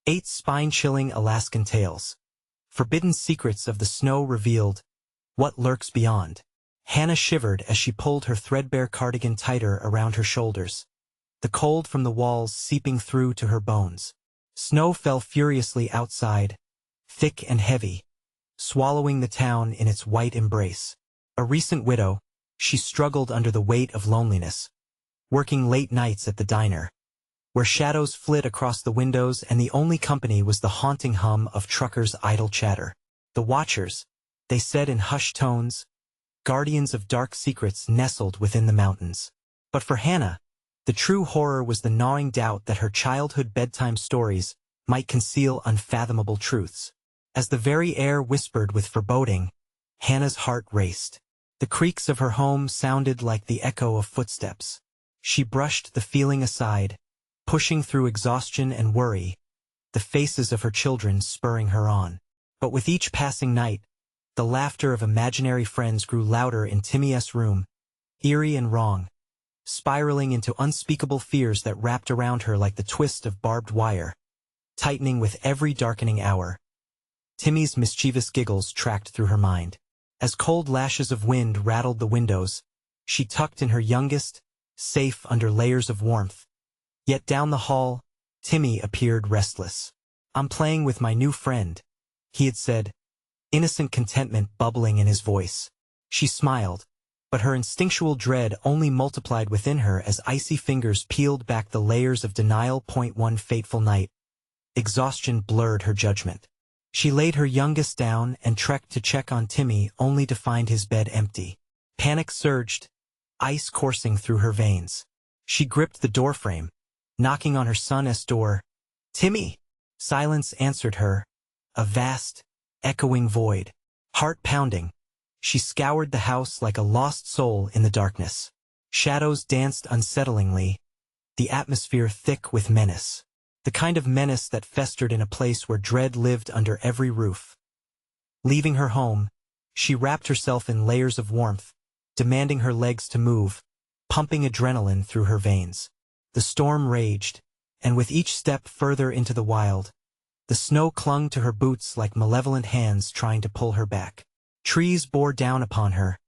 8 spine-chilling Alaskan tales. Forbidden secrets of the snow revealed. What lurks beyond? Hannah shivered as she pulled her threadbare cardigan tighter around her shoulders, the cold from the walls seeping through to her bones. Snow fell furiously outside, thick and heavy, swallowing the town in its white embrace. A recent widow, she struggled under the weight of loneliness, working late nights at the diner, where shadows flit across the windows and the only company was the haunting hum of truckers' idle chatter. The watchers, they said in hushed tones, guardians of dark secrets nestled within the mountains. But for Hannah, the true horror was the gnawing doubt that her childhood bedtime stories might conceal unfathomable truths. As the very air whispered with foreboding, Hannah's heart raced. The creaks of her home sounded like the echo of footsteps. She brushed the feeling aside, pushing through exhaustion and worry, the faces of her children spurring her on. But with each passing night, the laughter of imaginary friends grew louder in Timmy's room, eerie and wrong, spiraling into unspeakable fears that wrapped around her like the twist of barbed wire, tightening with every darkening hour. Timmy's mischievous giggles tracked through her mind. As cold lashes of wind rattled the windows, she tucked in her youngest, safe under layers of warmth. Yet down the hall, Timmy appeared restless. "I'm playing with my new friend," he had said, innocent contentment bubbling in his voice. She smiled, but her instinctual dread only multiplied within her as icy fingers peeled back the layers of denial. One fateful night, exhaustion blurred her judgment. She laid her youngest down and trekked to check on Timmy only to find his bed empty. Panic surged, ice coursing through her veins. She gripped the doorframe, knocking on her son's door. "Timmy!" Silence answered her, a vast, echoing void. Heart pounding, she scoured the house like a lost soul in the darkness. Shadows danced unsettlingly, the atmosphere thick with menace. The kind of menace that festered in a place where dread lived under every roof. Leaving her home, she wrapped herself in layers of warmth, demanding her legs to move, pumping adrenaline through her veins. The storm raged, and with each step further into the wild, the snow clung to her boots like malevolent hands trying to pull her back. Trees bore down upon her,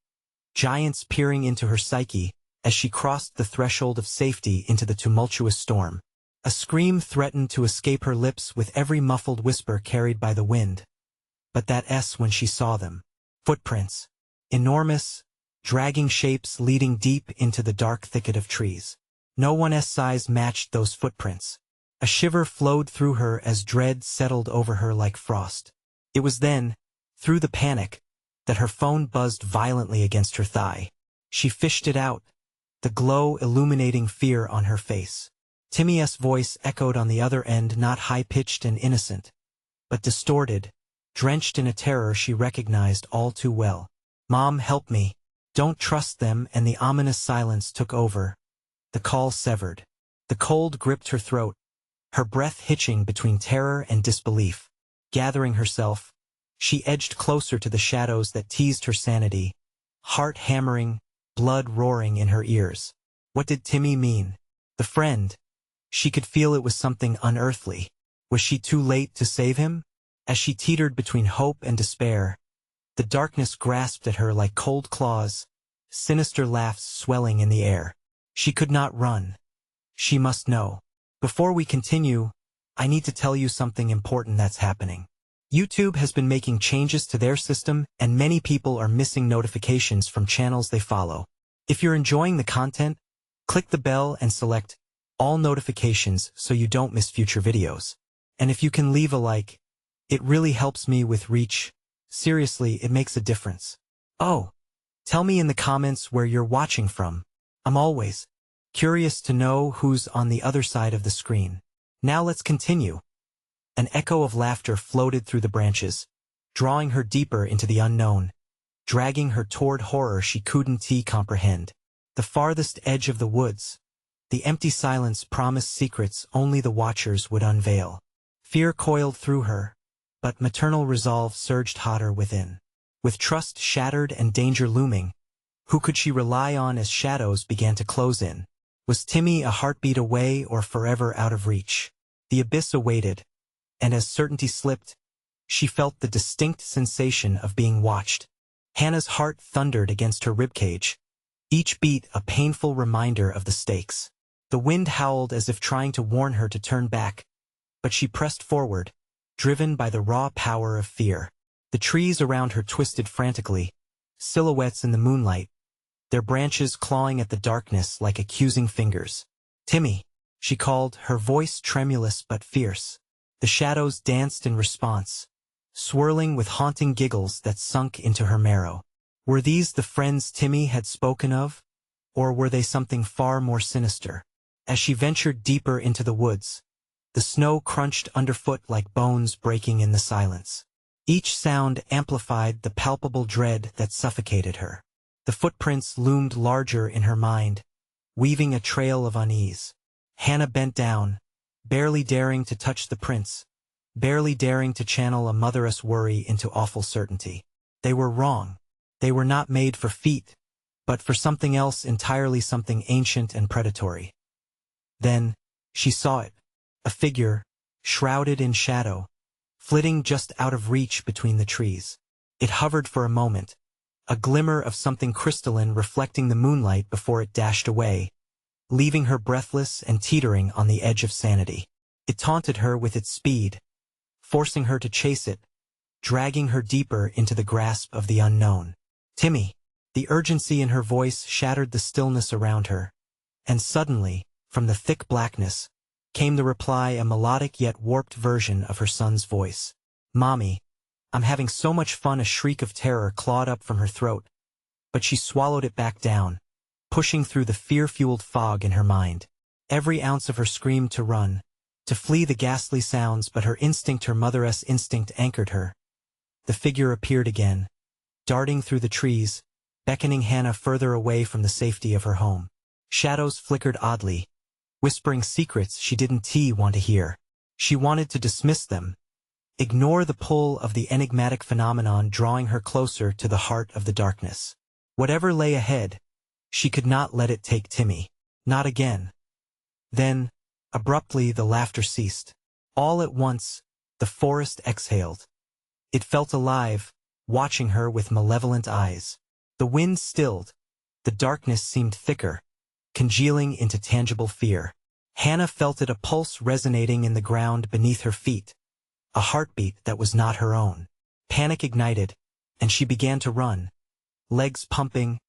giants peering into her psyche as she crossed the threshold of safety into the tumultuous storm. A scream threatened to escape her lips with every muffled whisper carried by the wind. But that when she saw them. Footprints. Enormous, dragging shapes leading deep into the dark thicket of trees. No one's size matched those footprints. A shiver flowed through her as dread settled over her like frost. It was then, through the panic, that her phone buzzed violently against her thigh. She fished it out, the glow illuminating fear on her face. Timmy's voice echoed on the other end, not high-pitched and innocent, but distorted, drenched in a terror she recognized all too well. "Mom, help me. Don't trust them," and the ominous silence took over. The call severed. The cold gripped her throat, her breath hitching between terror and disbelief. Gathering herself, she edged closer to the shadows that teased her sanity, heart hammering, blood roaring in her ears. What did Timmy mean? The friend. She could feel it was something unearthly. Was she too late to save him? As she teetered between hope and despair, the darkness grasped at her like cold claws, sinister laughs swelling in the air. She could not run. She must know. Before we continue, I need to tell you something important that's happening. YouTube has been making changes to their system, and many people are missing notifications from channels they follow. If you're enjoying the content, click the bell and select all notifications so you don't miss future videos. And if you can leave a like, it really helps me with reach. Seriously, it makes a difference. Oh, tell me in the comments where you're watching from. I'm always curious to know who's on the other side of the screen. Now let's continue. An echo of laughter floated through the branches, drawing her deeper into the unknown, dragging her toward horror she couldn't comprehend. The farthest edge of the woods. The empty silence promised secrets only the watchers would unveil. Fear coiled through her, but maternal resolve surged hotter within. With trust shattered and danger looming, who could she rely on as shadows began to close in? Was Timmy a heartbeat away or forever out of reach? The abyss awaited, and as certainty slipped, she felt the distinct sensation of being watched. Hannah's heart thundered against her ribcage, each beat a painful reminder of the stakes. The wind howled as if trying to warn her to turn back, but she pressed forward, driven by the raw power of fear. The trees around her twisted frantically, silhouettes in the moonlight, their branches clawing at the darkness like accusing fingers. "Timmy," she called, her voice tremulous but fierce. The shadows danced in response, swirling with haunting giggles that sunk into her marrow. Were these the friends Timmy had spoken of, or were they something far more sinister? As she ventured deeper into the woods, the snow crunched underfoot like bones breaking in the silence. Each sound amplified the palpable dread that suffocated her. The footprints loomed larger in her mind, weaving a trail of unease. Hannah bent down, barely daring to touch the prints, barely daring to channel a mother's worry into awful certainty. They were wrong. They were not made for feet, but for something else entirely, something ancient and predatory. Then, she saw it, a figure, shrouded in shadow, flitting just out of reach between the trees. It hovered for a moment, a glimmer of something crystalline reflecting the moonlight before it dashed away, leaving her breathless and teetering on the edge of sanity. It taunted her with its speed, forcing her to chase it, dragging her deeper into the grasp of the unknown. "Timmy!" The urgency in her voice shattered the stillness around her, and suddenly, from the thick blackness, came the reply, a melodic yet warped version of her son's voice. "Mommy, I'm having so much fun." A shriek of terror clawed up from her throat, but she swallowed it back down, pushing through the fear-fueled fog in her mind. Every ounce of her screamed to run, to flee the ghastly sounds, but her instinct, her mother's instinct, anchored her. The figure appeared again, darting through the trees, beckoning Hannah further away from the safety of her home. Shadows flickered oddly, whispering secrets she didn't want to hear. She wanted to dismiss them, ignore the pull of the enigmatic phenomenon drawing her closer to the heart of the darkness. Whatever lay ahead, she could not let it take Timmy. Not again. Then, abruptly, the laughter ceased. All at once, the forest exhaled. It felt alive, watching her with malevolent eyes. The wind stilled. The darkness seemed thicker, congealing into tangible fear. Hannah felt it, a pulse resonating in the ground beneath her feet, a heartbeat that was not her own. Panic ignited, and she began to run, legs pumping,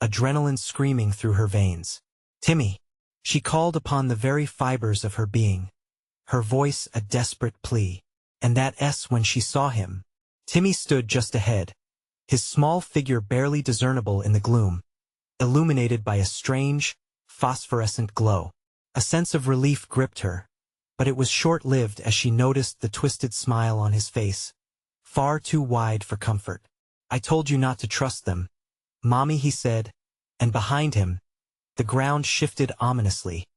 adrenaline screaming through her veins. "Timmy!" She called upon the very fibers of her being, her voice a desperate plea. And that S when she saw him. Timmy stood just ahead, his small figure barely discernible in the gloom, illuminated by a strange, phosphorescent glow. A sense of relief gripped her, but it was short-lived as she noticed the twisted smile on his face, far too wide for comfort. "I told you not to trust them, Mommy," he said, and behind him, the ground shifted ominously,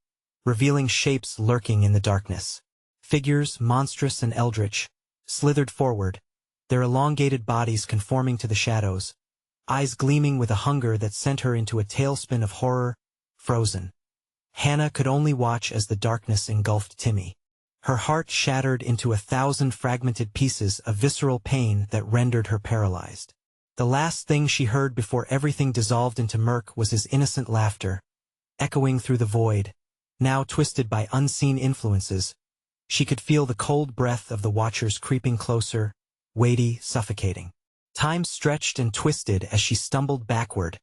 revealing shapes lurking in the darkness. Figures, monstrous and eldritch, slithered forward, their elongated bodies conforming to the shadows, eyes gleaming with a hunger that sent her into a tailspin of horror, frozen. Hannah could only watch as the darkness engulfed Timmy. Her heart shattered into 1,000 fragmented pieces of visceral pain that rendered her paralyzed. The last thing she heard before everything dissolved into murk was his innocent laughter, echoing through the void, now twisted by unseen influences. She could feel the cold breath of the watchers creeping closer, weighty, suffocating. Time stretched and twisted as she stumbled backward,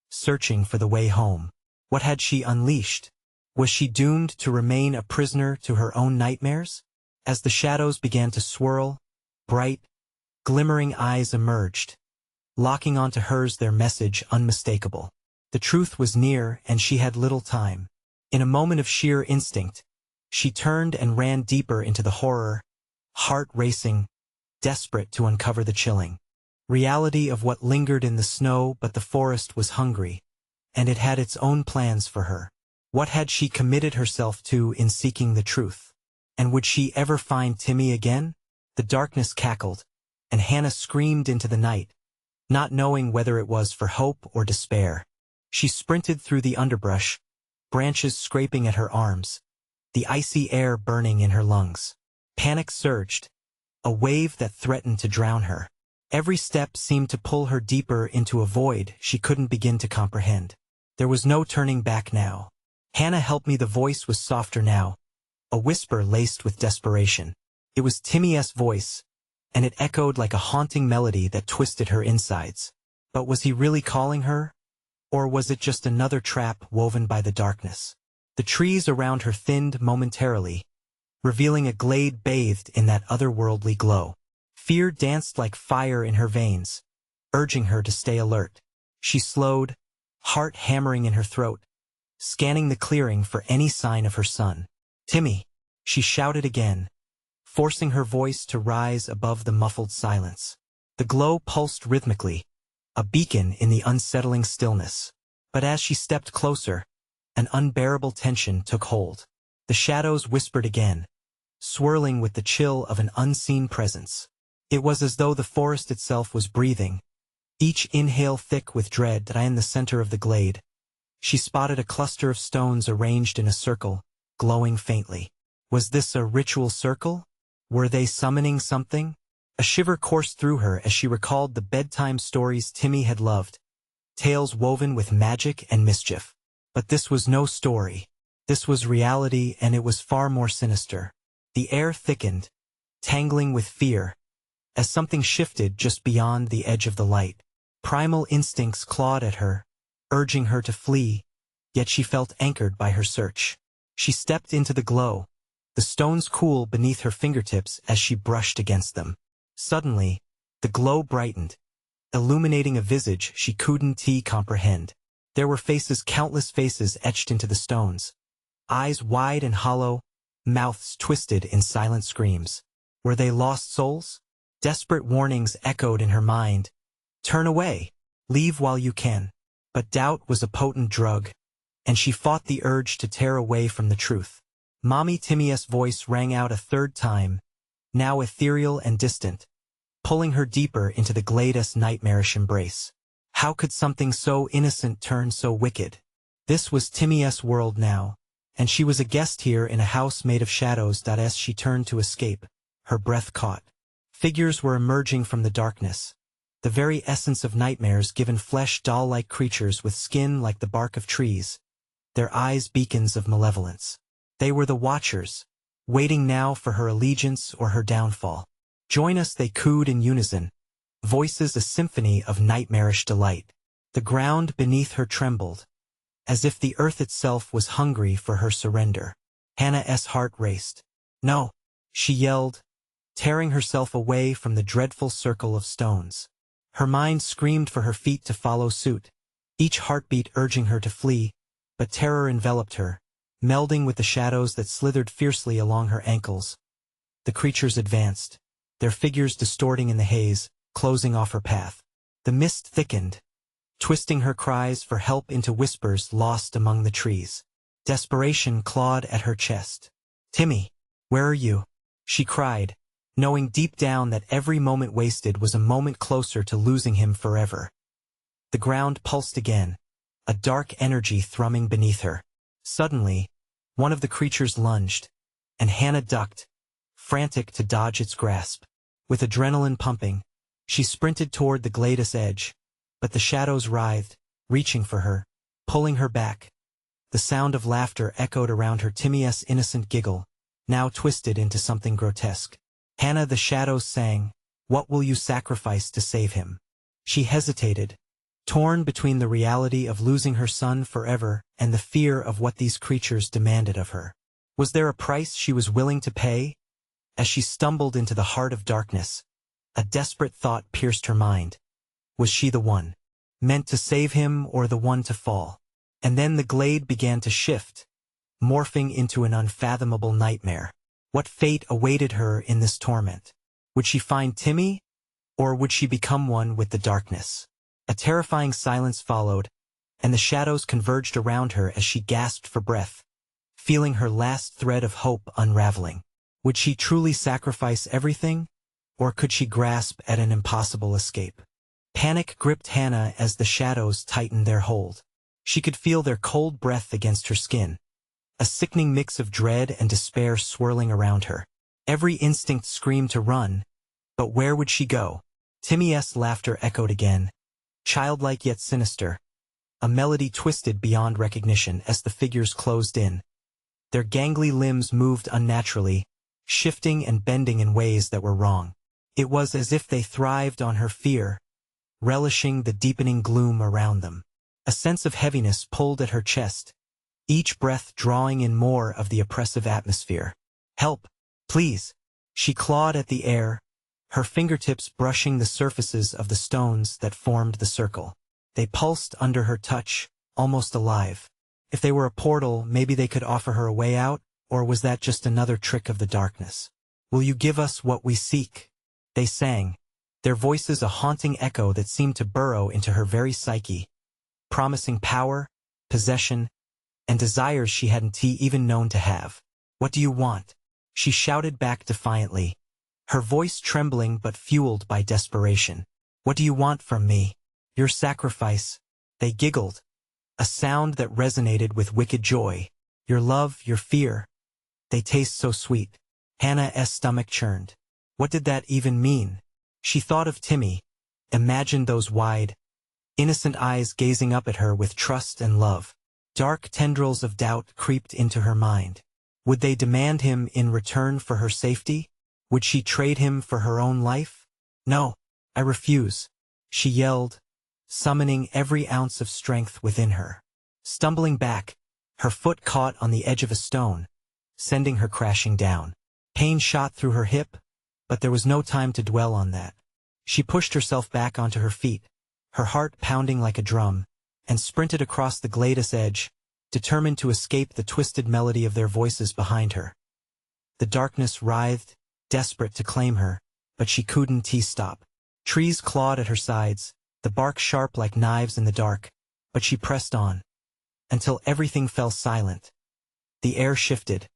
searching for the way home. What had she unleashed? Was she doomed to remain a prisoner to her own nightmares? As the shadows began to swirl, bright, glimmering eyes emerged, locking onto hers, their message unmistakable. The truth was near, and she had little time. In a moment of sheer instinct, she turned and ran deeper into the horror, heart racing, desperate to uncover the chilling reality of what lingered in the snow. But the forest was hungry, and it had its own plans for her. What had she committed herself to in seeking the truth? And would she ever find Timmy again? The darkness cackled, and Hannah screamed into the night, not knowing whether it was for hope or despair. She sprinted through the underbrush, branches scraping at her arms, the icy air burning in her lungs. Panic surged, a wave that threatened to drown her. Every step seemed to pull her deeper into a void she couldn't begin to comprehend. There was no turning back now. "Hannah, help me." The voice was softer now, a whisper laced with desperation. It was Timmy's voice, and it echoed like a haunting melody that twisted her insides. But was he really calling her? Or was it just another trap woven by the darkness? The trees around her thinned momentarily, revealing a glade bathed in that otherworldly glow. Fear danced like fire in her veins, urging her to stay alert. She slowed, heart hammering in her throat, scanning the clearing for any sign of her son. "Timmy!" she shouted again, forcing her voice to rise above the muffled silence. The glow pulsed rhythmically, a beacon in the unsettling stillness. But as she stepped closer, an unbearable tension took hold. The shadows whispered again, swirling with the chill of an unseen presence. It was as though the forest itself was breathing, each inhale thick with dread. That in the center of the glade, she spotted a cluster of stones arranged in a circle, glowing faintly. Was this a ritual circle? Were they summoning something? A shiver coursed through her as she recalled the bedtime stories Timmy had loved, tales woven with magic and mischief. But this was no story. This was reality, and it was far more sinister. The air thickened, tangling with fear, as something shifted just beyond the edge of the light. Primal instincts clawed at her, urging her to flee, yet she felt anchored by her search. She stepped into the glow, the stones cool beneath her fingertips as she brushed against them. Suddenly, the glow brightened, illuminating a visage she couldn't comprehend. There were faces, countless faces etched into the stones, eyes wide and hollow, mouths twisted in silent screams. Were they lost souls? Desperate warnings echoed in her mind. "Turn away. Leave while you can." But doubt was a potent drug, and she fought the urge to tear away from the truth. Mommy, Timmy's voice rang out a third time, now ethereal and distant, pulling her deeper into the glade's nightmarish embrace. How could something so innocent turn so wicked? This was Timmy's world now, and she was a guest here in a house made of shadows. As she turned to escape, her breath caught. Figures were emerging from the darkness, the very essence of nightmares given flesh, doll-like creatures with skin like the bark of trees, their eyes beacons of malevolence. They were the Watchers, waiting now for her allegiance or her downfall. "Join us," they cooed in unison, voices a symphony of nightmarish delight. The ground beneath her trembled, as if the earth itself was hungry for her surrender. Hannah's heart raced. "No!" she yelled, tearing herself away from the dreadful circle of stones. Her mind screamed for her feet to follow suit, each heartbeat urging her to flee, but terror enveloped her, melding with the shadows that slithered fiercely along her ankles. The creatures advanced, their figures distorting in the haze, closing off her path. The mist thickened, twisting her cries for help into whispers lost among the trees. Desperation clawed at her chest. "Timmy, where are you?" she cried, knowing deep down that every moment wasted was a moment closer to losing him forever. The ground pulsed again, a dark energy thrumming beneath her. Suddenly, one of the creatures lunged, and Hannah ducked, frantic to dodge its grasp. With adrenaline pumping, she sprinted toward the glade's edge, but the shadows writhed, reaching for her, pulling her back. The sound of laughter echoed around her. Timmy's innocent giggle, now twisted into something grotesque. "Hannah," the shadows sang, "what will you sacrifice to save him?" She hesitated, torn between the reality of losing her son forever and the fear of what these creatures demanded of her. Was there a price she was willing to pay? As she stumbled into the heart of darkness, a desperate thought pierced her mind. Was she the one meant to save him, or the one to fall? And then the glade began to shift, morphing into an unfathomable nightmare. What fate awaited her in this torment? Would she find Timmy, or would she become one with the darkness? A terrifying silence followed, and the shadows converged around her as she gasped for breath, feeling her last thread of hope unraveling. Would she truly sacrifice everything, or could she grasp at an impossible escape? Panic gripped Hannah as the shadows tightened their hold. She could feel their cold breath against her skin, a sickening mix of dread and despair swirling around her. Every instinct screamed to run, but where would she go? Timmy's laughter echoed again, childlike yet sinister, a melody twisted beyond recognition as the figures closed in. Their gangly limbs moved unnaturally, shifting and bending in ways that were wrong. It was as if they thrived on her fear, relishing the deepening gloom around them. A sense of heaviness pulled at her chest, each breath drawing in more of the oppressive atmosphere. "Help, please!" She clawed at the air, her fingertips brushing the surfaces of the stones that formed the circle. They pulsed under her touch, almost alive. If they were a portal, maybe they could offer her a way out, or was that just another trick of the darkness? "Will you give us what we seek?" They sang, their voices a haunting echo that seemed to burrow into her very psyche, promising power, possession, and desires she hadn't even known to have. "What do you want?" she shouted back defiantly, her voice trembling but fueled by desperation. "What do you want from me?" "Your sacrifice," they giggled, a sound that resonated with wicked joy. "Your love, your fear. They taste so sweet." Hannah's stomach churned. What did that even mean? She thought of Timmy, imagined those wide, innocent eyes gazing up at her with trust and love. Dark tendrils of doubt creeped into her mind. Would they demand him in return for her safety? Would she trade him for her own life? "No, I refuse," she yelled, summoning every ounce of strength within her. Stumbling back, her foot caught on the edge of a stone, sending her crashing down. Pain shot through her hip, but there was no time to dwell on that. She pushed herself back onto her feet, her heart pounding like a drum, and sprinted across the glade's edge, determined to escape the twisted melody of their voices behind her. The darkness writhed, desperate to claim her, but she couldn't stop. Trees clawed at her sides, the bark sharp like knives in the dark, but she pressed on, until everything fell silent. The air shifted,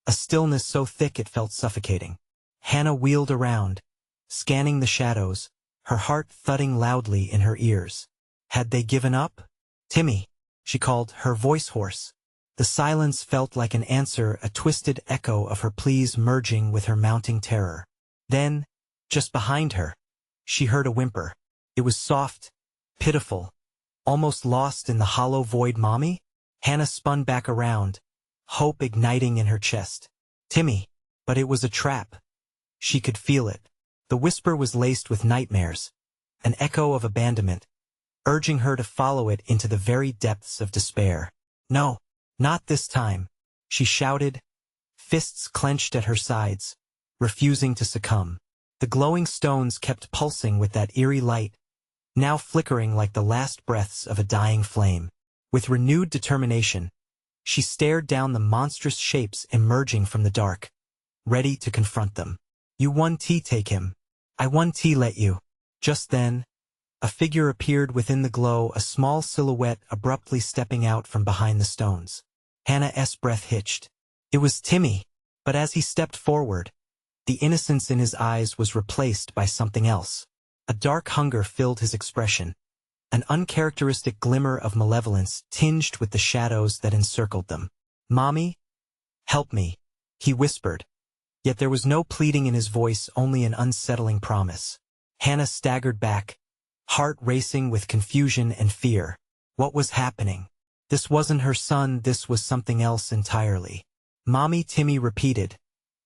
a stillness so thick it felt suffocating. Hannah wheeled around, scanning the shadows, her heart thudding loudly in her ears. Had they given up? "Timmy," she called, her voice hoarse. The silence felt like an answer, a twisted echo of her pleas merging with her mounting terror. Then, just behind her, she heard a whimper. It was soft, pitiful, almost lost in the hollow void. "Mommy?" Hannah spun back around, hope igniting in her chest. "Timmy." But it was a trap. She could feel it. The whisper was laced with nightmares, an echo of abandonment, urging her to follow it into the very depths of despair. "No, not this time," she shouted, fists clenched at her sides, refusing to succumb. The glowing stones kept pulsing with that eerie light, now flickering like the last breaths of a dying flame. With renewed determination, she stared down the monstrous shapes emerging from the dark, ready to confront them. "You won T, take him. I won T, let you." Just then, a figure appeared within the glow, a small silhouette abruptly stepping out from behind the stones. Hannah's breath hitched. It was Timmy, but as he stepped forward, the innocence in his eyes was replaced by something else. A dark hunger filled his expression, an uncharacteristic glimmer of malevolence tinged with the shadows that encircled them. "Mommy, help me," he whispered. Yet there was no pleading in his voice, only an unsettling promise. Hannah staggered back, heart racing with confusion and fear. What was happening? This wasn't her son, this was something else entirely. "Mommy," Timmy repeated,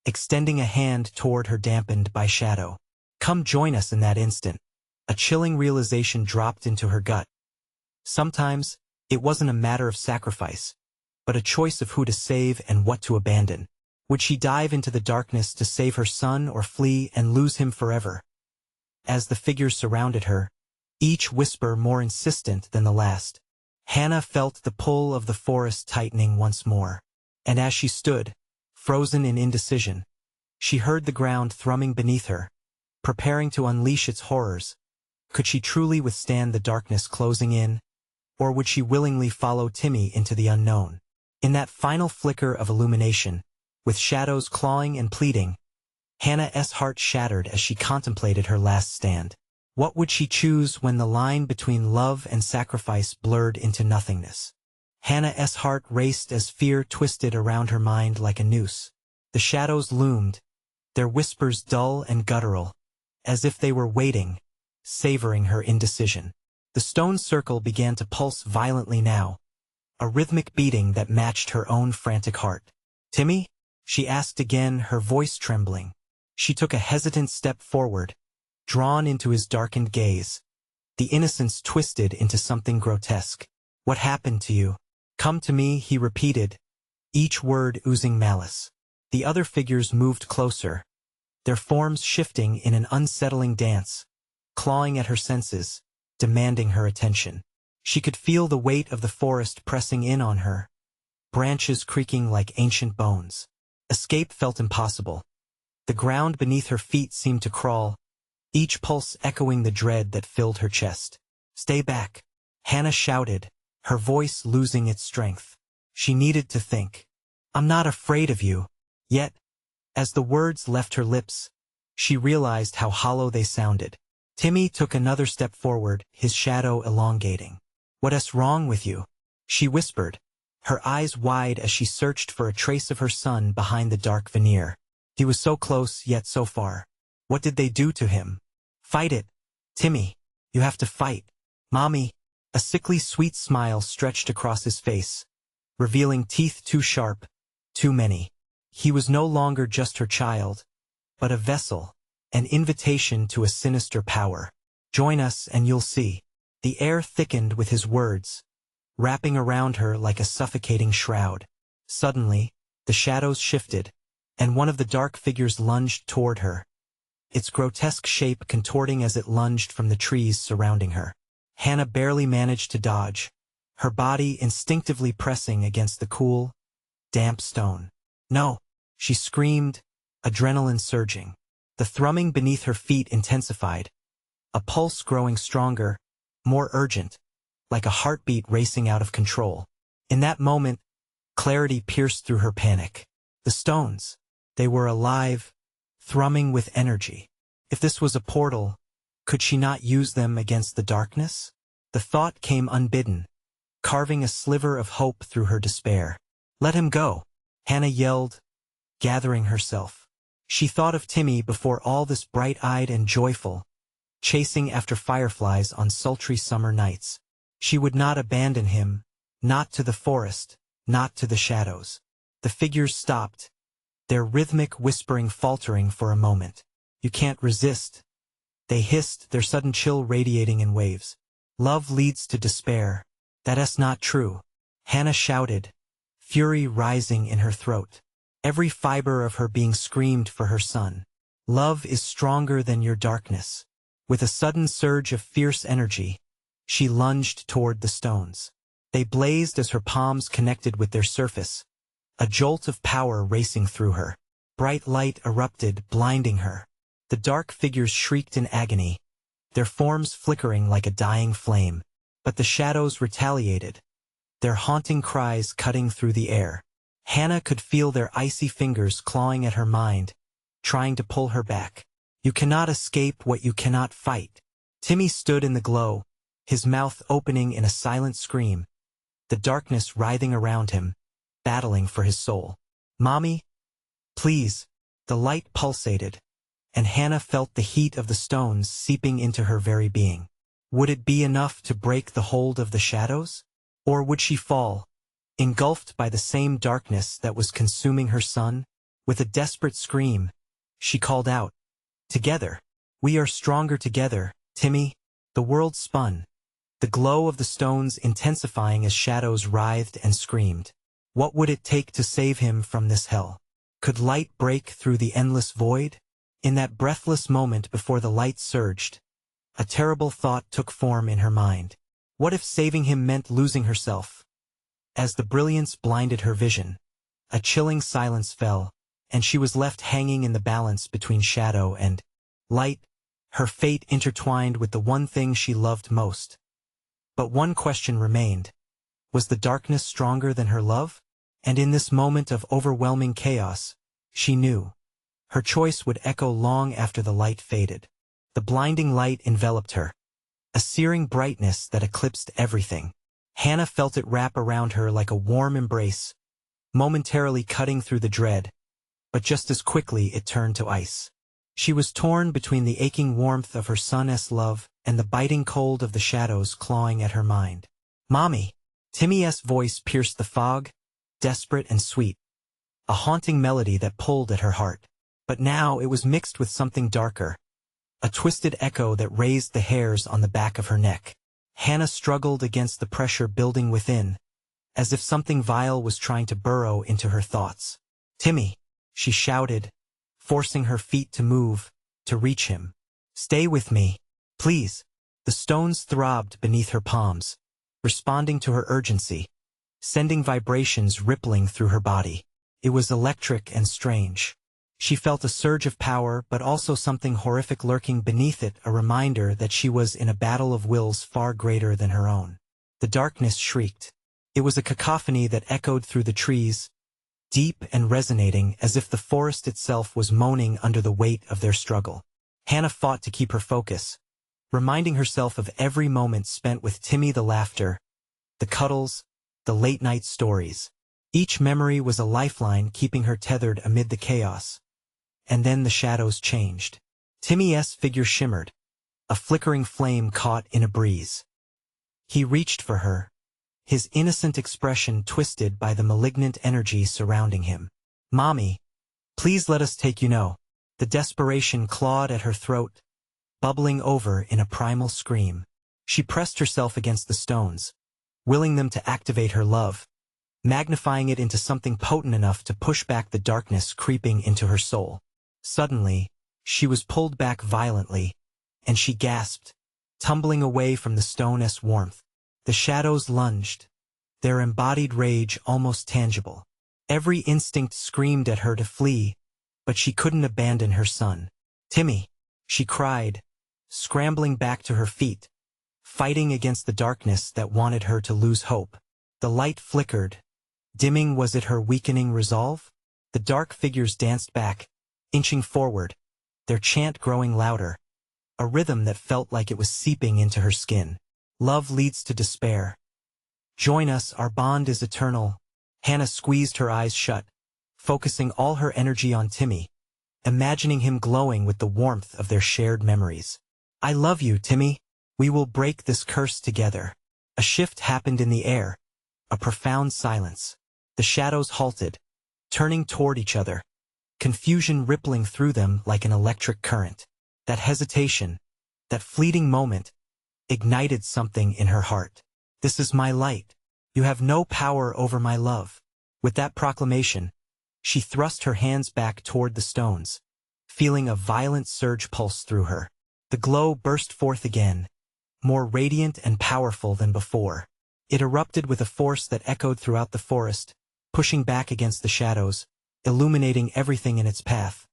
extending a hand toward her dampened by shadow. "Come join us." In that instant, a chilling realization dropped into her gut. Sometimes, it wasn't a matter of sacrifice, but a choice of who to save and what to abandon. Would she dive into the darkness to save her son or flee and lose him forever? As the figures surrounded her, each whisper more insistent than the last, Hannah felt the pull of the forest tightening once more. And as she stood, frozen in indecision, she heard the ground thrumming beneath her, preparing to unleash its horrors. Could she truly withstand the darkness closing in, or would she willingly follow Timmy into the unknown? In that final flicker of illumination, with shadows clawing and pleading, Hannah's heart shattered as she contemplated her last stand. What would she choose when the line between love and sacrifice blurred into nothingness? Hannah's heart raced as fear twisted around her mind like a noose. The shadows loomed, their whispers dull and guttural, as if they were waiting, savoring her indecision. The stone circle began to pulse violently now, a rhythmic beating that matched her own frantic heart. "Timmy?" she asked again, her voice trembling. She took a hesitant step forward, drawn into his darkened gaze. The innocence twisted into something grotesque. "What happened to you?" "Come to me," he repeated, each word oozing malice. The other figures moved closer, their forms shifting in an unsettling dance, clawing at her senses, demanding her attention. She could feel the weight of the forest pressing in on her, branches creaking like ancient bones. Escape felt impossible. The ground beneath her feet seemed to crawl, each pulse echoing the dread that filled her chest. "Stay back," Hannah shouted, her voice losing its strength. She needed to think. "I'm not afraid of you." Yet, as the words left her lips, she realized how hollow they sounded. Timmy took another step forward, his shadow elongating. "What's wrong with you?" she whispered, her eyes wide as she searched for a trace of her son behind the dark veneer. He was so close, yet so far. What did they do to him? "Fight it, Timmy. You have to fight." "Mommy." A sickly sweet smile stretched across his face, revealing teeth too sharp, too many. He was no longer just her child, but a vessel, an invitation to a sinister power. "Join us and you'll see." The air thickened with his words, wrapping around her like a suffocating shroud. Suddenly, the shadows shifted, and one of the dark figures lunged toward her, its grotesque shape contorting as it lunged from the trees surrounding her. Hannah barely managed to dodge, her body instinctively pressing against the cool, damp stone. "No!" she screamed, adrenaline surging. The thrumming beneath her feet intensified, a pulse growing stronger, more urgent, like a heartbeat racing out of control. In that moment, clarity pierced through her panic. The stones, they were alive, thrumming with energy. If this was a portal, could she not use them against the darkness? The thought came unbidden, carving a sliver of hope through her despair. "Let him go," Hannah yelled, gathering herself. She thought of Timmy before all this, bright-eyed and joyful, chasing after fireflies on sultry summer nights. She would not abandon him, not to the forest, not to the shadows. The figures stopped, their rhythmic whispering faltering for a moment. "You can't resist," they hissed, their sudden chill radiating in waves. "Love leads to despair." "That's not true," Hannah shouted, fury rising in her throat. Every fiber of her being screamed for her son. "Love is stronger than your darkness." With a sudden surge of fierce energy, she lunged toward the stones. They blazed as her palms connected with their surface, a jolt of power racing through her. Bright light erupted, blinding her. The dark figures shrieked in agony, their forms flickering like a dying flame. But the shadows retaliated, their haunting cries cutting through the air. Hannah could feel their icy fingers clawing at her mind, trying to pull her back. "You cannot escape what you cannot fight." Timmy stood in the glow, his mouth opening in a silent scream, the darkness writhing around him, battling for his soul. "Mommy, please." The light pulsated, and Hannah felt the heat of the stones seeping into her very being. Would it be enough to break the hold of the shadows? Or would she fall, engulfed by the same darkness that was consuming her son? With a desperate scream, she called out, "Together! We are stronger together, Timmy." The world spun, the glow of the stones intensifying as shadows writhed and screamed. What would it take to save him from this hell? Could light break through the endless void? In that breathless moment before the light surged, a terrible thought took form in her mind. What if saving him meant losing herself? As the brilliance blinded her vision, a chilling silence fell, and she was left hanging in the balance between shadow and light, her fate intertwined with the one thing she loved most. But one question remained. Was the darkness stronger than her love? And in this moment of overwhelming chaos, she knew her choice would echo long after the light faded. The blinding light enveloped her, a searing brightness that eclipsed everything. Hannah felt it wrap around her like a warm embrace, momentarily cutting through the dread, but just as quickly it turned to ice. She was torn between the aching warmth of her son's love and the biting cold of the shadows clawing at her mind. "Mommy!" Timmy's voice pierced the fog, desperate and sweet, a haunting melody that pulled at her heart. But now it was mixed with something darker, a twisted echo that raised the hairs on the back of her neck. Hannah struggled against the pressure building within, as if something vile was trying to burrow into her thoughts. "Timmy!" she shouted, forcing her feet to move, to reach him. "Stay with me, please." The stones throbbed beneath her palms, responding to her urgency, sending vibrations rippling through her body. It was electric and strange. She felt a surge of power, but also something horrific lurking beneath it, a reminder that she was in a battle of wills far greater than her own. The darkness shrieked. It was a cacophony that echoed through the trees, deep and resonating as if the forest itself was moaning under the weight of their struggle. Hannah fought to keep her focus, reminding herself of every moment spent with Timmy, the laughter, the cuddles, the late-night stories. Each memory was a lifeline keeping her tethered amid the chaos. And then the shadows changed. Timmy's figure shimmered, a flickering flame caught in a breeze. He reached for her, his innocent expression twisted by the malignant energy surrounding him. "Mommy, please let us take you now." The desperation clawed at her throat, bubbling over in a primal scream. She pressed herself against the stones, willing them to activate her love, magnifying it into something potent enough to push back the darkness creeping into her soul. Suddenly, she was pulled back violently, and she gasped, tumbling away from the stone's warmth. The shadows lunged, their embodied rage almost tangible. Every instinct screamed at her to flee, but she couldn't abandon her son. "Timmy!" she cried, scrambling back to her feet, fighting against the darkness that wanted her to lose hope. The light flickered, dimming. Was it her weakening resolve? The dark figures danced back, inching forward, their chant growing louder, a rhythm that felt like it was seeping into her skin. "Love leads to despair. Join us, our bond is eternal." Hannah squeezed her eyes shut, focusing all her energy on Timmy, imagining him glowing with the warmth of their shared memories. "I love you, Timmy. We will break this curse together." A shift happened in the air, a profound silence. The shadows halted, turning toward each other, confusion rippling through them like an electric current. That hesitation, that fleeting moment, ignited something in her heart. "This is my light. You have no power over my love." With that proclamation, she thrust her hands back toward the stones, feeling a violent surge pulse through her. The glow burst forth again, more radiant and powerful than before. It erupted with a force that echoed throughout the forest, pushing back against the shadows, illuminating everything in its path.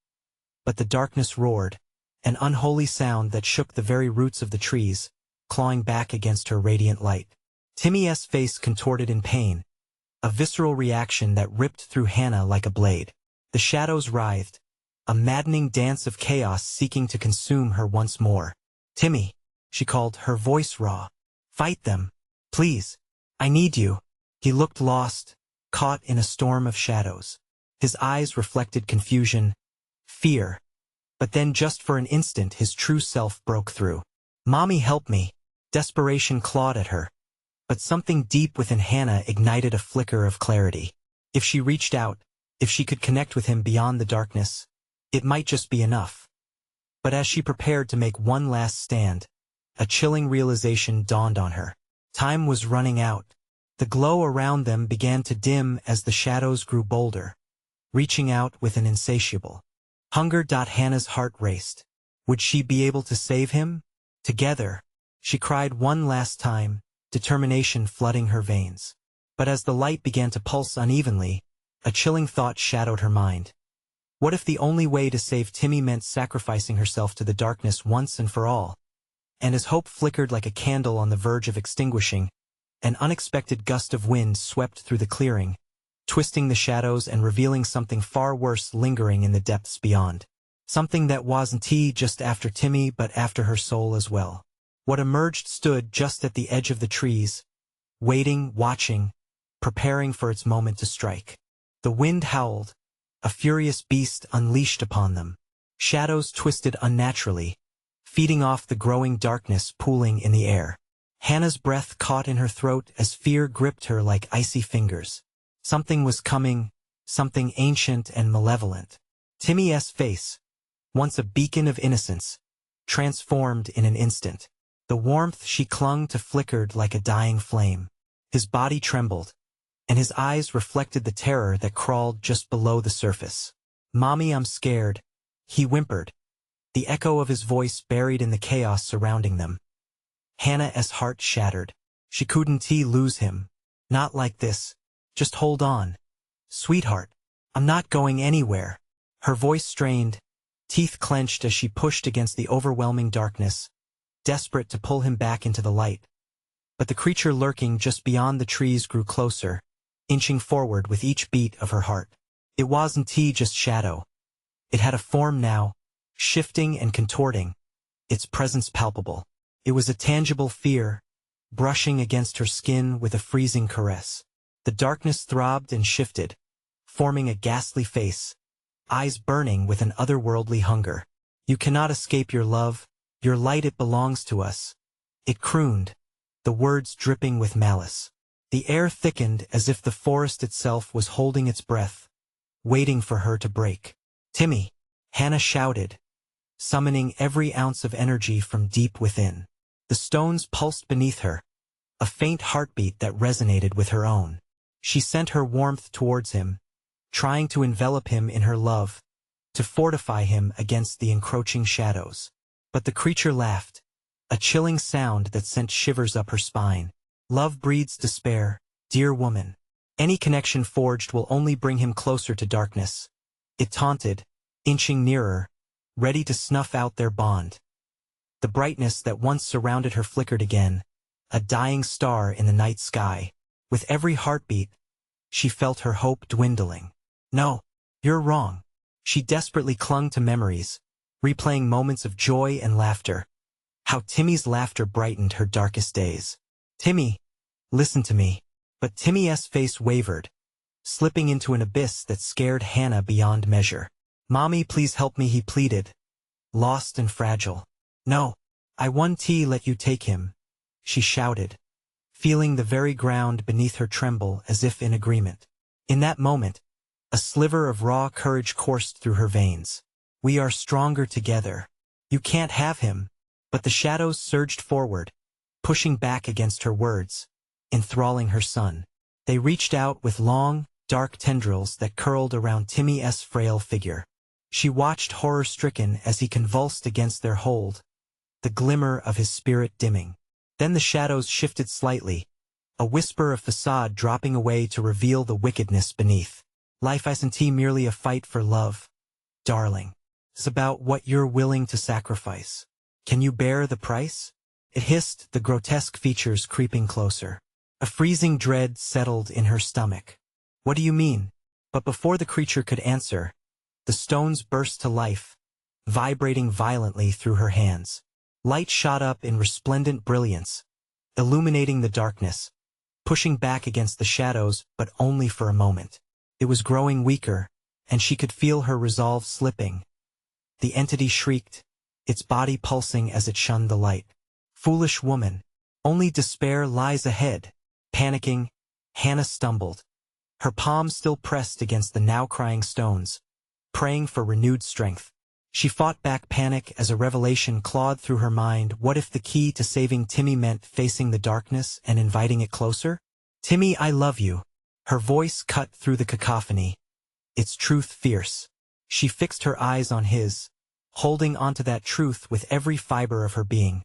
But the darkness roared, an unholy sound that shook the very roots of the trees, clawing back against her radiant light. Timmy's face contorted in pain, a visceral reaction that ripped through Hannah like a blade. The shadows writhed, a maddening dance of chaos seeking to consume her once more. "Timmy," she called, her voice raw. "Fight them. Please. I need you." He looked lost, caught in a storm of shadows. His eyes reflected confusion, fear. But then just for an instant his true self broke through. "Mommy, help me." Desperation clawed at her, but something deep within Hannah ignited a flicker of clarity. If she reached out, if she could connect with him beyond the darkness, it might just be enough. But as she prepared to make one last stand, a chilling realization dawned on her. Time was running out. The glow around them began to dim as the shadows grew bolder, reaching out with an insatiable hunger. Hannah's heart raced. Would she be able to save him? Together, she cried one last time, determination flooding her veins. But as the light began to pulse unevenly, a chilling thought shadowed her mind. What if the only way to save Timmy meant sacrificing herself to the darkness once and for all? And as hope flickered like a candle on the verge of extinguishing, an unexpected gust of wind swept through the clearing, twisting the shadows and revealing something far worse lingering in the depths beyond. Something that wasn't just after Timmy but after her soul as well. What emerged stood just at the edge of the trees, waiting, watching, preparing for its moment to strike. The wind howled, a furious beast unleashed upon them. Shadows twisted unnaturally, feeding off the growing darkness pooling in the air. Hannah's breath caught in her throat as fear gripped her like icy fingers. Something was coming, something ancient and malevolent. Timmy's face, once a beacon of innocence, transformed in an instant. The warmth she clung to flickered like a dying flame. His body trembled, and his eyes reflected the terror that crawled just below the surface. "Mommy, I'm scared," he whimpered, the echo of his voice buried in the chaos surrounding them. Hannah's heart shattered. She couldn't lose him. Not like this. Just hold on. "Sweetheart, I'm not going anywhere." Her voice strained, teeth clenched as she pushed against the overwhelming darkness, desperate to pull him back into the light. But the creature lurking just beyond the trees grew closer, inching forward with each beat of her heart. It wasn't just shadow. It had a form now, shifting and contorting, its presence palpable. It was a tangible fear, brushing against her skin with a freezing caress. The darkness throbbed and shifted, forming a ghastly face, eyes burning with an otherworldly hunger. "You cannot escape your love, your light, it belongs to us," it crooned, the words dripping with malice. The air thickened as if the forest itself was holding its breath, waiting for her to break. "Timmy!" Hannah shouted, summoning every ounce of energy from deep within. The stones pulsed beneath her, a faint heartbeat that resonated with her own. She sent her warmth towards him, trying to envelop him in her love, to fortify him against the encroaching shadows. But the creature laughed, a chilling sound that sent shivers up her spine. "Love breeds despair, dear woman. Any connection forged will only bring him closer to darkness," it taunted, inching nearer, ready to snuff out their bond. The brightness that once surrounded her flickered again, a dying star in the night sky. With every heartbeat, she felt her hope dwindling. "No, you're wrong." She desperately clung to memories, replaying moments of joy and laughter. How Timmy's laughter brightened her darkest days. "Timmy, listen to me." But Timmy's face wavered, slipping into an abyss that scared Hannah beyond measure. "Mommy, please help me," he pleaded, lost and fragile. "No, I won't let you take him," she shouted, feeling the very ground beneath her tremble as if in agreement. In that moment, a sliver of raw courage coursed through her veins. "We are stronger together. You can't have him." But the shadows surged forward, pushing back against her words, enthralling her son. They reached out with long, dark tendrils that curled around Timmy's frail figure. She watched horror-stricken as he convulsed against their hold, the glimmer of his spirit dimming. Then the shadows shifted slightly, a whisper of facade dropping away to reveal the wickedness beneath. "Life isn't merely a fight for love, darling. It's about what you're willing to sacrifice. Can you bear the price?" It hissed, the grotesque features creeping closer. A freezing dread settled in her stomach. "What do you mean?" But before the creature could answer, the stones burst to life, vibrating violently through her hands. Light shot up in resplendent brilliance, illuminating the darkness, pushing back against the shadows, but only for a moment. It was growing weaker, and she could feel her resolve slipping. The entity shrieked, its body pulsing as it shunned the light. "Foolish woman, only despair lies ahead." Panicking, Hannah stumbled, her palm still pressed against the now-crying stones, praying for renewed strength. She fought back panic as a revelation clawed through her mind. What if the key to saving Timmy meant facing the darkness and inviting it closer? "Timmy, I love you." Her voice cut through the cacophony, its truth fierce. She fixed her eyes on his, holding onto that truth with every fiber of her being,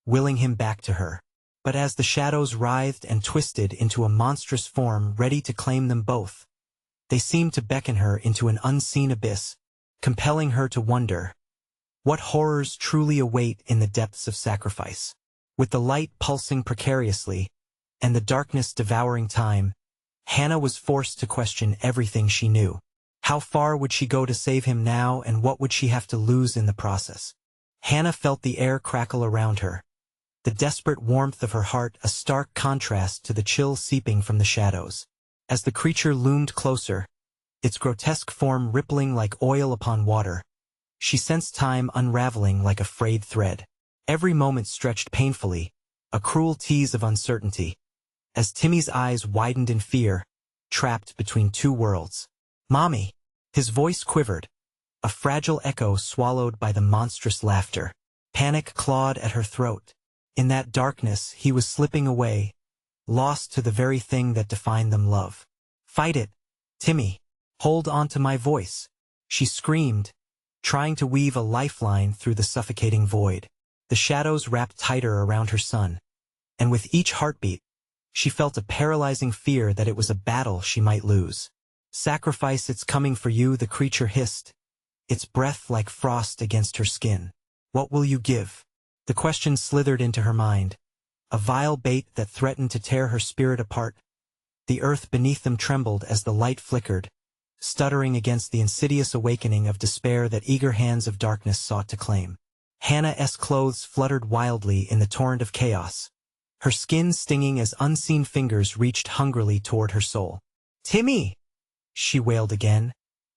willing him back to her. But as the shadows writhed and twisted into a monstrous form ready to claim them both, they seemed to beckon her into an unseen abyss, compelling her to wonder what horrors truly await in the depths of sacrifice. With the light pulsing precariously, and the darkness devouring time, Hannah was forced to question everything she knew. How far would she go to save him now, and what would she have to lose in the process? Hannah felt the air crackle around her, the desperate warmth of her heart a stark contrast to the chill seeping from the shadows. As the creature loomed closer, its grotesque form rippling like oil upon water. She sensed time unraveling like a frayed thread. Every moment stretched painfully, a cruel tease of uncertainty, as Timmy's eyes widened in fear, trapped between two worlds. "Mommy!" His voice quivered, a fragile echo swallowed by the monstrous laughter. Panic clawed at her throat. In that darkness, he was slipping away, lost to the very thing that defined them: love. "Fight it, Timmy! Hold on to my voice!" she screamed, trying to weave a lifeline through the suffocating void. The shadows wrapped tighter around her son, and with each heartbeat, she felt a paralyzing fear that it was a battle she might lose. "Sacrifice, it's coming for you," the creature hissed, its breath like frost against her skin. "What will you give?" The question slithered into her mind, a vile bait that threatened to tear her spirit apart. The earth beneath them trembled as the light flickered, stuttering against the insidious awakening of despair that eager hands of darkness sought to claim. Hannah's clothes fluttered wildly in the torrent of chaos, her skin stinging as unseen fingers reached hungrily toward her soul. "Timmy!" she wailed again,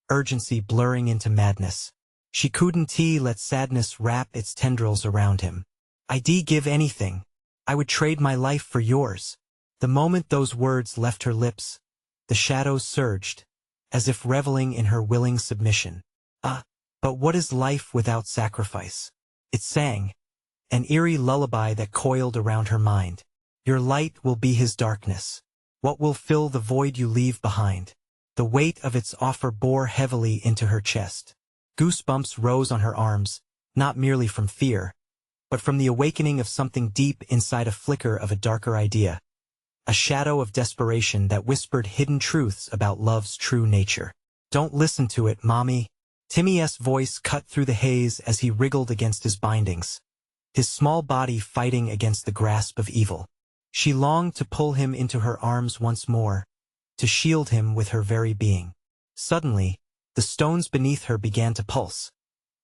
urgency blurring into madness. She couldn't let sadness wrap its tendrils around him. "I'd give anything. I would trade my life for yours." The moment those words left her lips, the shadows surged, as if reveling in her willing submission. But what is life without sacrifice?" It sang, an eerie lullaby that coiled around her mind. "Your light will be his darkness. What will fill the void you leave behind?" The weight of its offer bore heavily into her chest. Goosebumps rose on her arms, not merely from fear, but from the awakening of something deep inside, a flicker of a darker idea, a shadow of desperation that whispered hidden truths about love's true nature. "Don't listen to it, Mommy." Timmy's voice cut through the haze as he wriggled against his bindings, his small body fighting against the grasp of evil. She longed to pull him into her arms once more, to shield him with her very being. Suddenly, the stones beneath her began to pulse,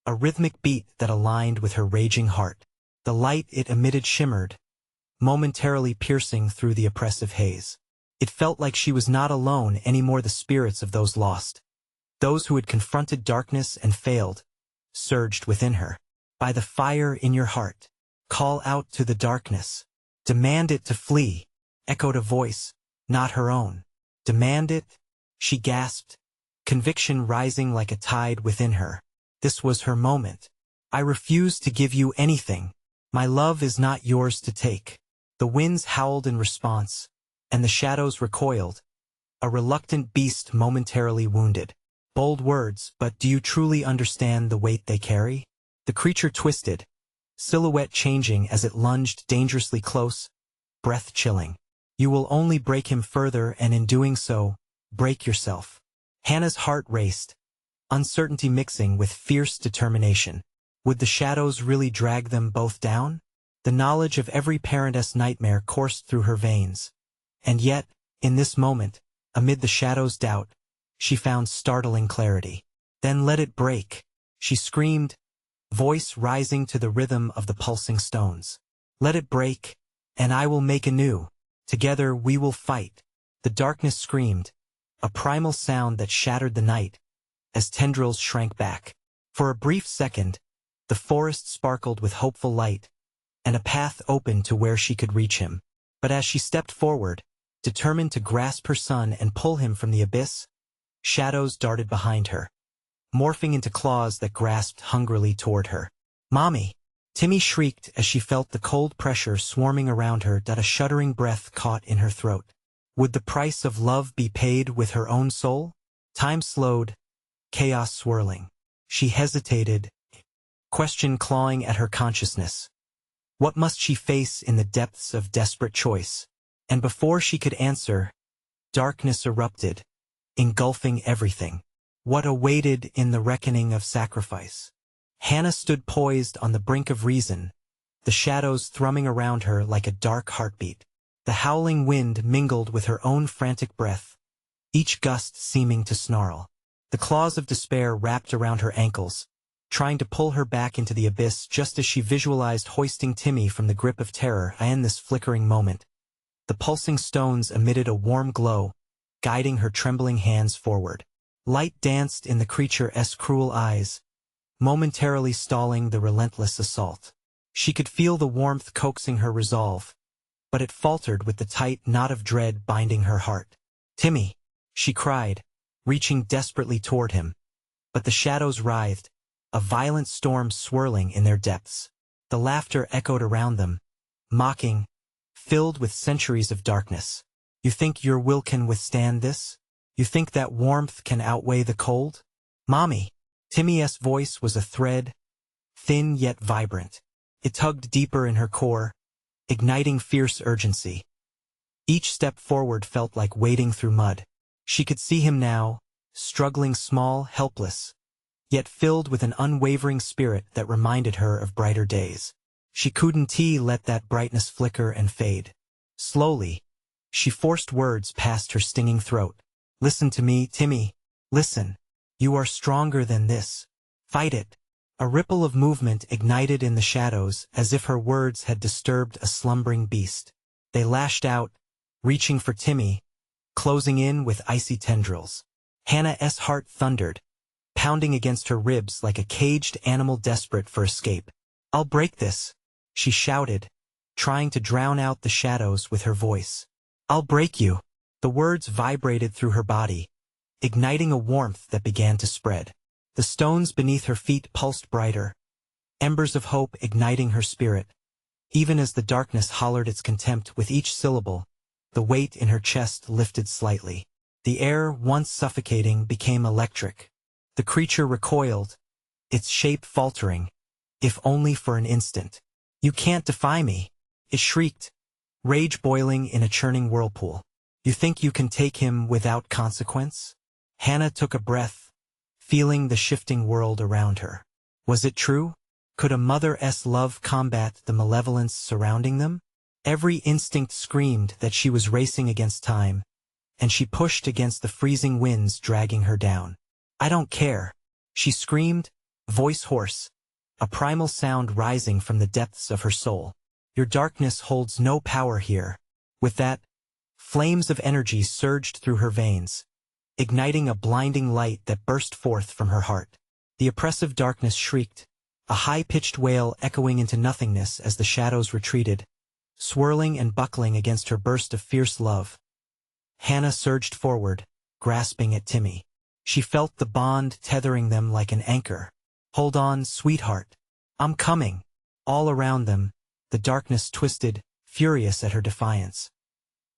a rhythmic beat that aligned with her raging heart. The light it emitted shimmered, momentarily piercing through the oppressive haze. It felt like she was not alone anymore. The spirits of those lost, those who had confronted darkness and failed, surged within her. "By the fire in your heart, call out to the darkness. Demand it to flee," echoed a voice, not her own. "Demand it?" she gasped, conviction rising like a tide within her. This was her moment. "I refuse to give you anything. My love is not yours to take." The winds howled in response, and the shadows recoiled, a reluctant beast momentarily wounded. Bold words, but do you truly understand the weight they carry? The creature twisted, silhouette changing as it lunged dangerously close, breath chilling. "You will only break him further, and in doing so, break yourself." Hannah's heart raced, uncertainty mixing with fierce determination. Would the shadows really drag them both down? The knowledge of every parent's nightmare coursed through her veins. And yet, in this moment, amid the shadows' doubt, she found startling clarity. "Then let it break," she screamed, voice rising to the rhythm of the pulsing stones. "Let it break, and I will make anew. Together we will fight." The darkness screamed, a primal sound that shattered the night, as tendrils shrank back. For a brief second, the forest sparkled with hopeful light, and a path opened to where she could reach him. But as she stepped forward, determined to grasp her son and pull him from the abyss, shadows darted behind her, morphing into claws that grasped hungrily toward her. "Mommy!" Timmy shrieked as she felt the cold pressure swarming around her, that a shuddering breath caught in her throat. Would the price of love be paid with her own soul? Time slowed, chaos swirling. She hesitated, question clawing at her consciousness. What must she face in the depths of desperate choice? And before she could answer, darkness erupted, engulfing everything. What awaited in the reckoning of sacrifice? Hannah stood poised on the brink of reason, the shadows thrumming around her like a dark heartbeat. The howling wind mingled with her own frantic breath, each gust seeming to snarl. The claws of despair wrapped around her ankles, trying to pull her back into the abyss just as she visualized hoisting Timmy from the grip of terror. In this flickering moment, the pulsing stones emitted a warm glow, guiding her trembling hands forward. Light danced in the creature's cruel eyes, momentarily stalling the relentless assault. She could feel the warmth coaxing her resolve, but it faltered with the tight knot of dread binding her heart. "Timmy!" she cried, reaching desperately toward him. But the shadows writhed, a violent storm swirling in their depths. The laughter echoed around them, mocking, filled with centuries of darkness. "You think your will can withstand this? You think that warmth can outweigh the cold? Mommy!" Timmy's voice was a thread, thin yet vibrant. It tugged deeper in her core, igniting fierce urgency. Each step forward felt like wading through mud. She could see him now, struggling small, helpless, yet filled with an unwavering spirit that reminded her of brighter days. She couldn't let that brightness flicker and fade. Slowly, she forced words past her stinging throat. "Listen to me, Timmy. Listen. You are stronger than this. Fight it." A ripple of movement ignited in the shadows as if her words had disturbed a slumbering beast. They lashed out, reaching for Timmy, closing in with icy tendrils. Hannah's heart thundered, pounding against her ribs like a caged animal desperate for escape. "I'll break this," she shouted, trying to drown out the shadows with her voice. "I'll break you." The words vibrated through her body, igniting a warmth that began to spread. The stones beneath her feet pulsed brighter, embers of hope igniting her spirit. Even as the darkness hollered its contempt with each syllable, the weight in her chest lifted slightly. The air, once suffocating, became electric. The creature recoiled, its shape faltering, if only for an instant. "You can't defy me," it shrieked, rage boiling in a churning whirlpool. "You think you can take him without consequence?" Hannah took a breath, feeling the shifting world around her. Was it true? Could a mother's love combat the malevolence surrounding them? Every instinct screamed that she was racing against time, and she pushed against the freezing winds dragging her down. "I don't care," she screamed, voice hoarse, a primal sound rising from the depths of her soul. "Your darkness holds no power here." With that, flames of energy surged through her veins, igniting a blinding light that burst forth from her heart. The oppressive darkness shrieked, a high-pitched wail echoing into nothingness as the shadows retreated, swirling and buckling against her burst of fierce love. Hannah surged forward, grasping at Timmy. She felt the bond tethering them like an anchor. "Hold on, sweetheart. I'm coming." All around them, the darkness twisted, furious at her defiance.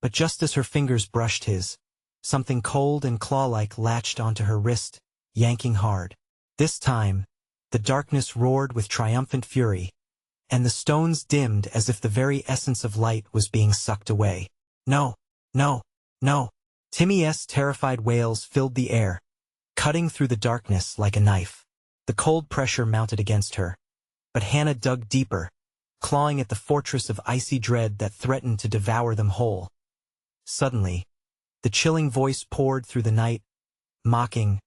But just as her fingers brushed his, something cold and claw-like latched onto her wrist, yanking hard. This time, the darkness roared with triumphant fury, and the stones dimmed as if the very essence of light was being sucked away. "No, no, no." Timmy's terrified wails filled the air, cutting through the darkness like a knife. The cold pressure mounted against her, but Hannah dug deeper, clawing at the fortress of icy dread that threatened to devour them whole. Suddenly, the chilling voice poured through the night, mocking,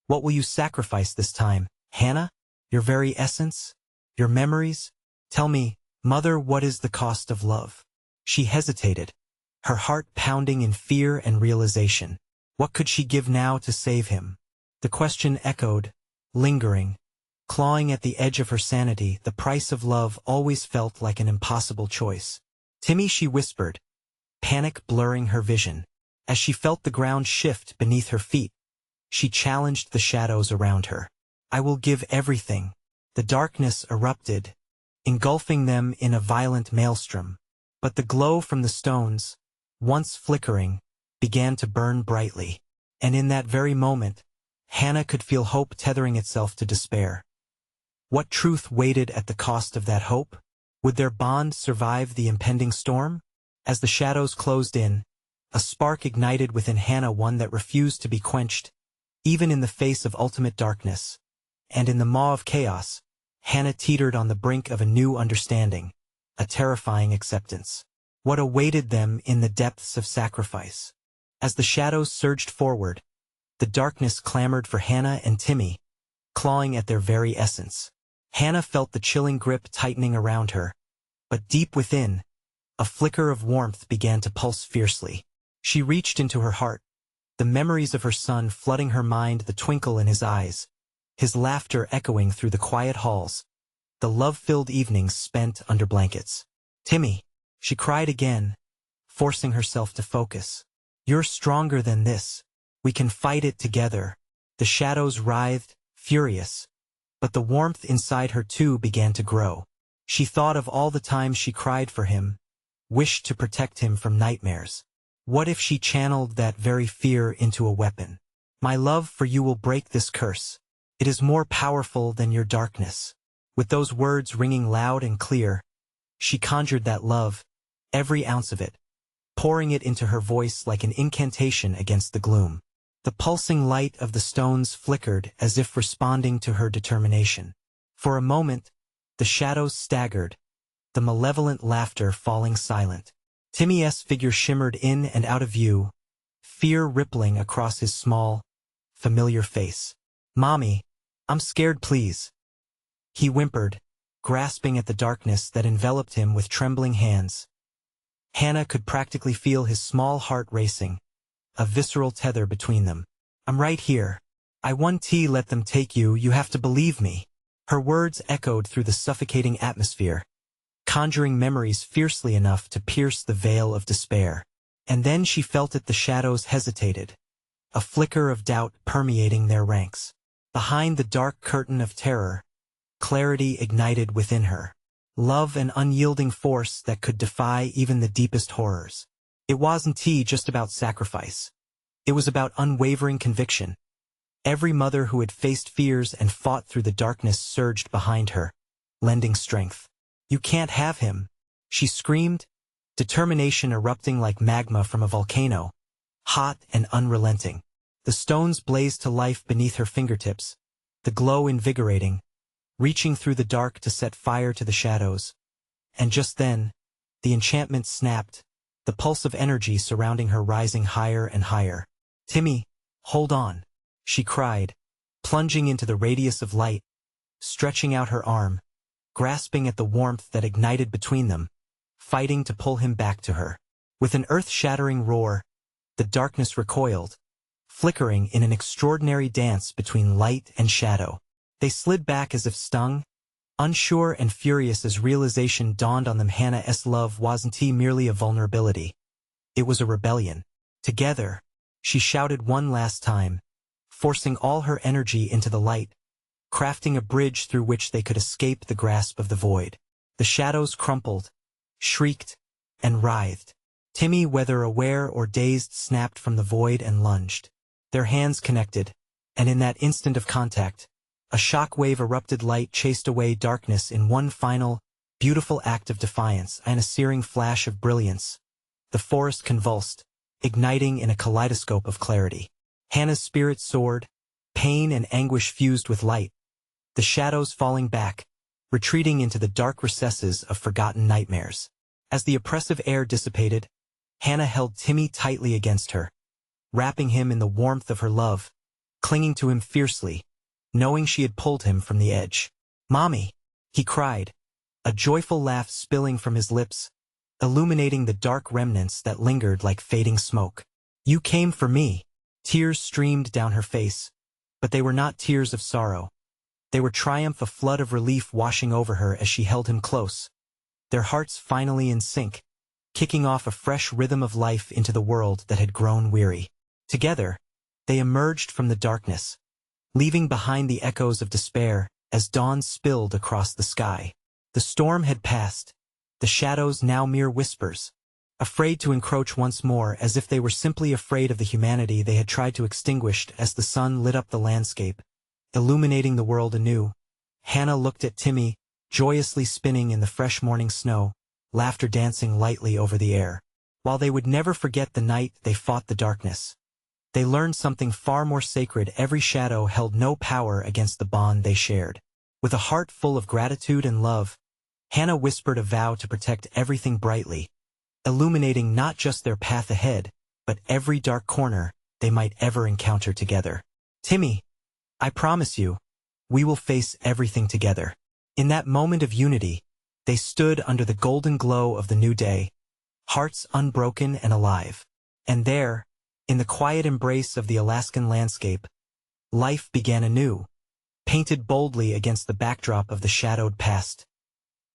"What will you sacrifice this time, Hannah? Your very essence? Your memories? Tell me, mother, what is the cost of love?" She hesitated, her heart pounding in fear and realization. What could she give now to save him? The question echoed, lingering, clawing at the edge of her sanity. The price of love always felt like an impossible choice. "Timmy," she whispered, panic blurring her vision. As she felt the ground shift beneath her feet, she challenged the shadows around her. "I will give everything." The darkness erupted, engulfing them in a violent maelstrom. But the glow from the stones, once flickering, began to burn brightly. And in that very moment, Hannah could feel hope tethering itself to despair. What truth waited at the cost of that hope? Would their bond survive the impending storm? As the shadows closed in, a spark ignited within Hannah, one that refused to be quenched, even in the face of ultimate darkness. And in the maw of chaos, Hannah teetered on the brink of a new understanding, a terrifying acceptance. What awaited them in the depths of sacrifice? As the shadows surged forward, the darkness clamored for Hannah and Timmy, clawing at their very essence. Hannah felt the chilling grip tightening around her, but deep within, a flicker of warmth began to pulse fiercely. She reached into her heart, the memories of her son flooding her mind, the twinkle in his eyes, his laughter echoing through the quiet halls, the love-filled evenings spent under blankets. "Timmy," she cried again, forcing herself to focus. "You're stronger than this. We can fight it together." The shadows writhed, furious, but the warmth inside her too began to grow. She thought of all the times she cried for him, wished to protect him from nightmares. What if she channeled that very fear into a weapon? "My love for you will break this curse. It is more powerful than your darkness." With those words ringing loud and clear, she conjured that love, every ounce of it, pouring it into her voice like an incantation against the gloom. The pulsing light of the stones flickered as if responding to her determination. For a moment, the shadows staggered, the malevolent laughter falling silent. Timmy's figure shimmered in and out of view, fear rippling across his small, familiar face. "Mommy, I'm scared, please," he whimpered, grasping at the darkness that enveloped him with trembling hands. Hannah could practically feel his small heart racing, a visceral tether between them. "I'm right here. I won't let them take you. You have to believe me." Her words echoed through the suffocating atmosphere, conjuring memories fiercely enough to pierce the veil of despair. And then she felt it, the shadows hesitated, a flicker of doubt permeating their ranks. Behind the dark curtain of terror, clarity ignited within her. Love and unyielding force that could defy even the deepest horrors. It wasn't just about sacrifice. It was about unwavering conviction. Every mother who had faced fears and fought through the darkness surged behind her, lending strength. "You can't have him," she screamed, determination erupting like magma from a volcano, hot and unrelenting. The stones blazed to life beneath her fingertips, the glow invigorating, reaching through the dark to set fire to the shadows. And just then, the enchantment snapped, the pulse of energy surrounding her rising higher and higher. "Timmy, hold on," she cried, plunging into the radius of light, stretching out her arm, grasping at the warmth that ignited between them, fighting to pull him back to her. With an earth-shattering roar, the darkness recoiled, flickering in an extraordinary dance between light and shadow. They slid back as if stung, unsure and furious as realization dawned on them. Hannah's love wasn't merely a vulnerability. It was a rebellion. "Together," she shouted one last time, forcing all her energy into the light, crafting a bridge through which they could escape the grasp of the void. The shadows crumpled, shrieked, and writhed. Timmy, whether aware or dazed, snapped from the void and lunged. Their hands connected, and in that instant of contact, a shock wave erupted. Light chased away darkness in one final, beautiful act of defiance, and a searing flash of brilliance. The forest convulsed, igniting in a kaleidoscope of clarity. Hannah's spirit soared, pain and anguish fused with light, the shadows falling back, retreating into the dark recesses of forgotten nightmares. As the oppressive air dissipated, Hannah held Timmy tightly against her, wrapping him in the warmth of her love, clinging to him fiercely, knowing she had pulled him from the edge. "Mommy," he cried, a joyful laugh spilling from his lips, illuminating the dark remnants that lingered like fading smoke. "You came for me." Tears streamed down her face, but they were not tears of sorrow. They were triumph, a flood of relief washing over her as she held him close, their hearts finally in sync, kicking off a fresh rhythm of life into the world that had grown weary. Together, they emerged from the darkness, leaving behind the echoes of despair as dawn spilled across the sky. The storm had passed, the shadows now mere whispers, afraid to encroach once more, as if they were simply afraid of the humanity they had tried to extinguish. As the sun lit up the landscape, illuminating the world anew, Hannah looked at Timmy, joyously spinning in the fresh morning snow, laughter dancing lightly over the air. While they would never forget the night they fought the darkness, they learned something far more sacred. Every shadow held no power against the bond they shared. With a heart full of gratitude and love, Hannah whispered a vow to protect everything brightly, illuminating not just their path ahead, but every dark corner they might ever encounter together. "Timmy, I promise you, we will face everything together." In that moment of unity, they stood under the golden glow of the new day, hearts unbroken and alive. And there, In the quiet embrace of the Alaskan landscape, life began anew, painted boldly against the backdrop of the shadowed past.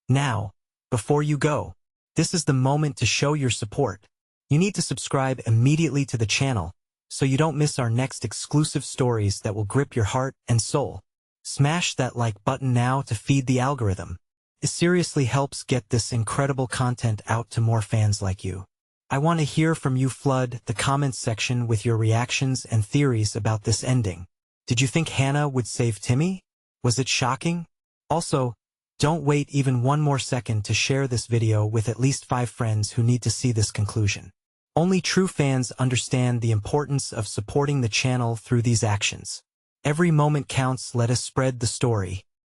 Now, before you go, this is the moment to show your support. You need to subscribe immediately to the channel so you don't miss our next exclusive stories that will grip your heart and soul. Smash that like button now to feed the algorithm. It seriously helps get this incredible content out to more fans like you. I want to hear from you. Flood the comments section with your reactions and theories about this ending. Did you think Hannah would save Timmy? Was it shocking? Also, don't wait even one more second to share this video with at least 5 friends who need to see this conclusion. Only true fans understand the importance of supporting the channel through these actions. Every moment counts. Let us spread the story.